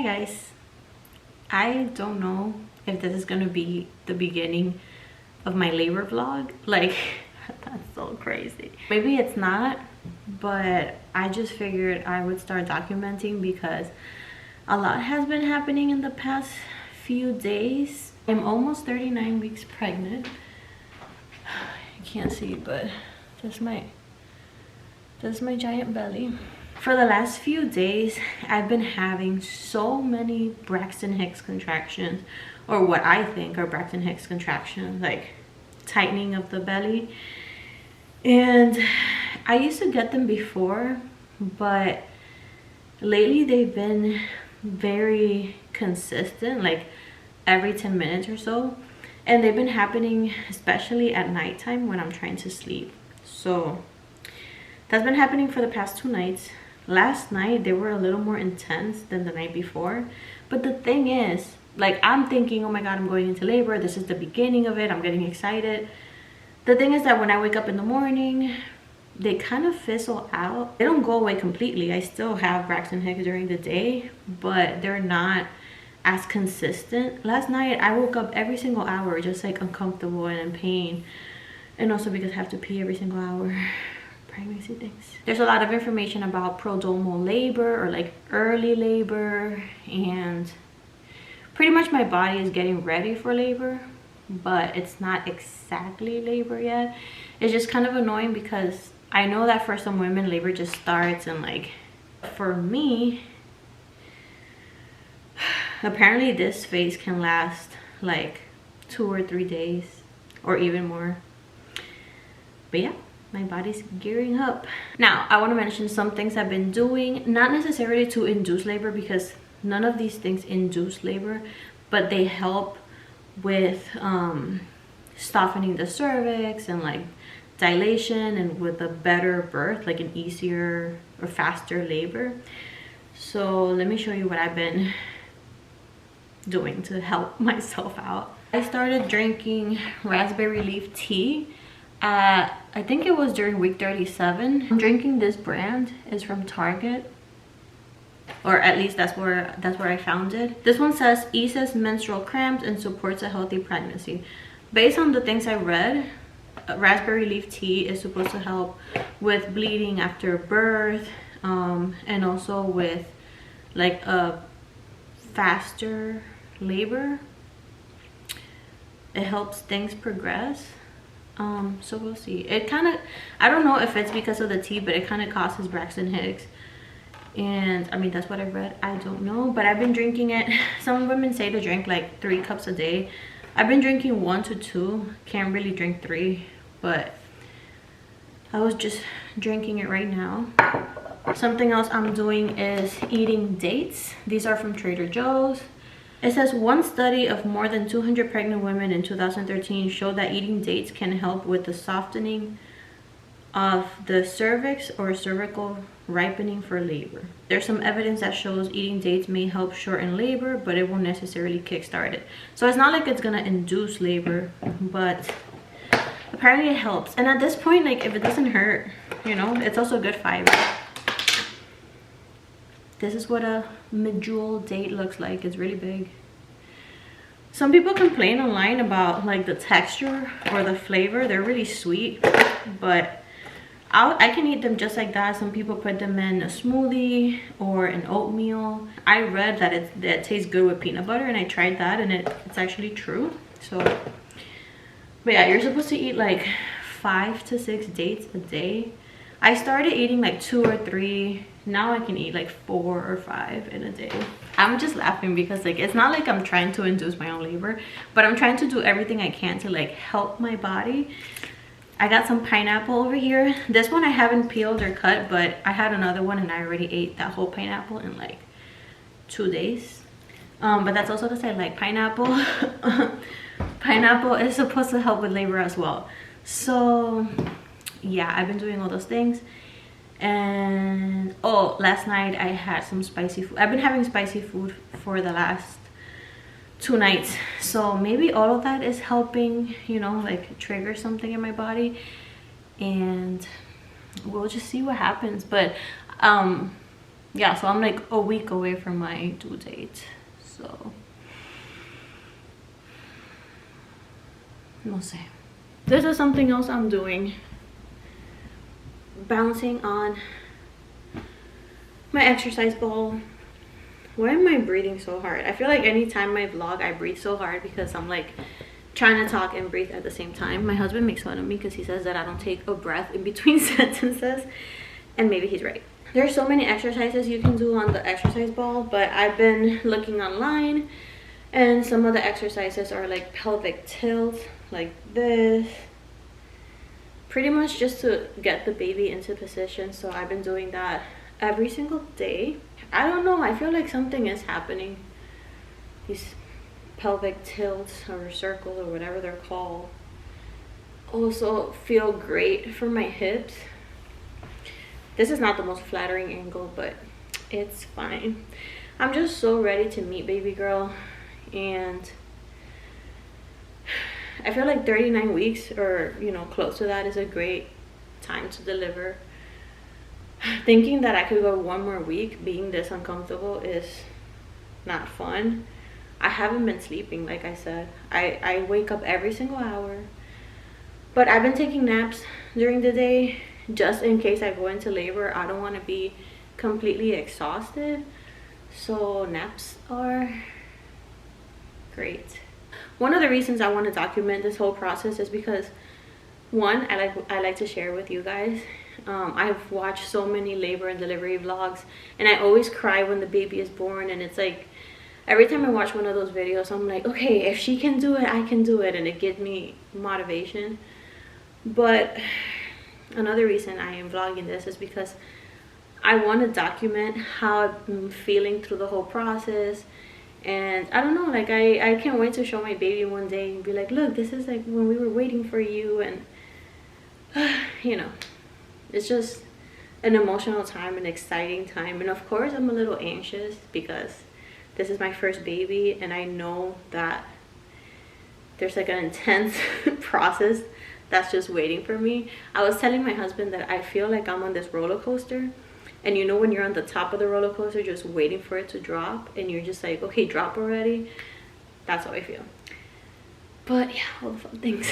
Hi guys, I don't know if this is gonna be the beginning of my labor vlog. Like, that's so crazy. Maybe it's not, but I just figured I would start documenting because a lot has been happening in the past few days. I'm almost 39 weeks pregnant. You can't see, but that's my giant belly. For the last few days, I've been having so many Braxton Hicks contractions, or what I think are Braxton Hicks contractions, like tightening of the belly. And I used to get them before, but lately they've been very consistent, like every 10 minutes or so. And they've been happening especially at nighttime when I'm trying to sleep. So that's been happening for the past 2 nights. Last night they were a little more intense than the night before, but the thing is, like, I'm thinking, oh my god, I'm going into labor, this is the beginning of it, I'm getting excited. The thing is that when I wake up in the morning, they kind of fizzle out. They don't go away completely. I still have Braxton Hicks during the day, but they're not as consistent. Last night I woke up every single hour just like uncomfortable and in pain, and also because I have to pee every single hour. Pregnancy things. There's a lot of information about prodromal labor, or like early labor, and pretty much my body is getting ready for labor, but it's not exactly labor yet. It's just kind of annoying because I know that for some women labor just starts, and like for me, apparently this phase can last like 2 or 3 days or even more. But yeah, my body's gearing up. Now, I want to mention some things I've been doing, not necessarily to induce labor, because none of these things induce labor, but they help with softening the cervix and like dilation, and with a better birth, like an easier or faster labor. So let me show you what I've been doing to help myself out. I started drinking raspberry leaf tea at, I think it was during week 37. I'm drinking this brand. It's from Target, or at least that's where I found it. This one says eases menstrual cramps and supports a healthy pregnancy. Based on the things I read, raspberry leaf tea is supposed to help with bleeding after birth, and also with like a faster labor. It helps things progress. So we'll see. It kind of, I don't know if it's because of the tea, but it kind of causes Braxton Hicks. And I mean, that's what I read. I don't know, but I've been drinking it. Some women say to drink like 3 cups a day. I've been drinking 1 to 2. Can't really drink 3, but I was just drinking it right now. Something else I'm doing is eating dates. These are from Trader Joe's. It says one study of more than 200 pregnant women in 2013 showed that eating dates can help with the softening of the cervix, or cervical ripening for labor. There's some evidence that shows eating dates may help shorten labor, but it won't necessarily kickstart it. So it's not like it's gonna induce labor, but apparently it helps. And at this point, like, if it doesn't hurt, you know, it's also good fiber. This is what a medjool date looks like. It's really big. Some people complain online about like the texture or the flavor. They're really sweet, but I can eat them just like that. Some people put them in a smoothie or an oatmeal. I read that it tastes good with peanut butter, and I tried that, and it's actually true. So, but yeah, you're supposed to eat like 5 to 6 dates a day. I started eating like 2 or 3. Now I can eat like 4 or 5 in a day. I'm just laughing because like, it's not like I'm trying to induce my own labor, but I'm trying to do everything I can to like help my body. I got some pineapple over here. This one I haven't peeled or cut, but I had another one and I already ate that whole pineapple in like 2 days. But that's also because I like pineapple. Pineapple is supposed to help with labor as well. So yeah, I've been doing all those things. And oh, last night I had some spicy food. I've been having spicy food for the last 2 nights, so maybe all of that is helping, you know, like trigger something in my body, and we'll just see what happens. But yeah, so I'm like a week away from my due date. So we'll see. This is something else I'm doing. Bouncing on my exercise ball. Why am I breathing so hard? I feel like anytime I vlog, I breathe so hard because I'm like trying to talk and breathe at the same time. My husband makes fun of me because he says that I don't take a breath in between sentences, and maybe he's right. There's so many exercises you can do on the exercise ball, but I've been looking online, and some of the exercises are like pelvic tilt, like this, pretty much just to get the baby into position. So I've been doing that every single day. I don't know, I feel like something is happening. These pelvic tilts or circles or whatever they're called also feel great for my hips. This is not the most flattering angle, but it's fine. I'm just so ready to meet baby girl, and I feel like 39 weeks or, you know, close to that is a great time to deliver. Thinking that I could go one more week being this uncomfortable is not fun. I haven't been sleeping, like I said. I wake up every single hour, but I've been taking naps during the day just in case I go into labor. I don't want to be completely exhausted, so naps are great. One of the reasons I want to document this whole process is because, one, I like to share with you guys. I've watched so many labor and delivery vlogs, and I always cry when the baby is born, and it's like every time I watch one of those videos, I'm like, okay, if she can do it, I can do it, and it gives me motivation. But another reason I am vlogging this is because I want to document how I'm feeling through the whole process. And I don't know, like I can't wait to show my baby one day and be like, look, this is like when we were waiting for you. And you know, it's just an emotional time, an exciting time. And of course I'm a little anxious because this is my first baby, and I know that there's like an intense process that's just waiting for me. I was telling my husband that I feel like I'm on this roller coaster, and you know when you're on the top of the roller coaster just waiting for it to drop, and you're just like, okay, drop already. That's how I feel. But yeah, all the fun things.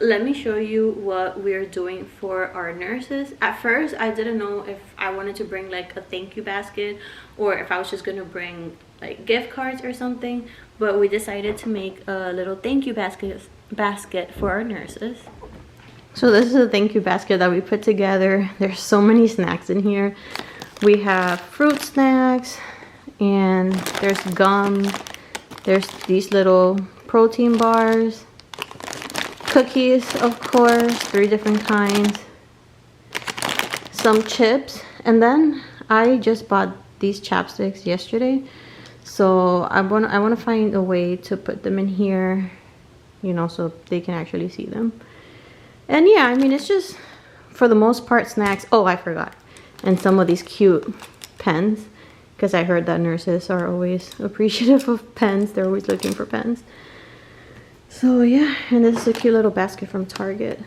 Let me show you what we're doing for our nurses. At first I didn't know if I wanted to bring like a thank you basket or if I was just gonna bring like gift cards or something, but we decided to make a little thank you basket for our nurses. So this is a thank you basket that we put together. There's so many snacks in here. We have fruit snacks, and there's gum, there's these little protein bars, cookies, of course, 3 different kinds, some chips, and then I just bought these chapsticks yesterday, so I want to find a way to put them in here, you know, so they can actually see them. And yeah, I mean, it's just for the most part snacks. Oh, I forgot. And some of these cute pens, because I heard that nurses are always appreciative of pens. They're always looking for pens. So yeah, and this is a cute little basket from Target.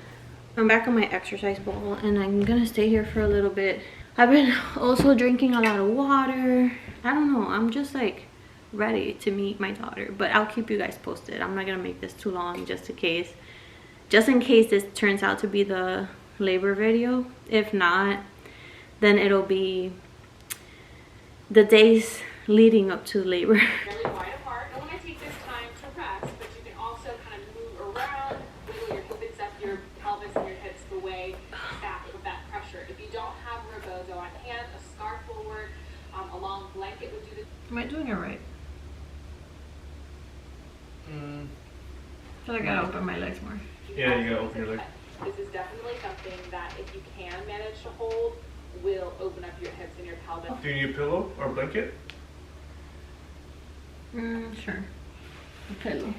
I'm back on my exercise ball, and I'm gonna stay here for a little bit. I've been also drinking a lot of water. I don't know, I'm just like ready to meet my daughter, but I'll keep you guys posted. I'm not gonna make this too long just in case this turns out to be the labor video. If not, then it'll be the days leading up to labor. Really wide apart. I want to take this time to rest, but you can also kind of move around, wiggle your hip, accept your pelvis and your hips away back with that pressure. If you don't have rebozo on hand, a scarf will work. A long blanket would do the. Am I doing it right? I feel like I gotta open my legs more. Yeah, you gotta open your legs. This is definitely something that if you can manage to hold, will open up your hips and your pelvis. Do you need a pillow or a blanket? Sure. A pillow.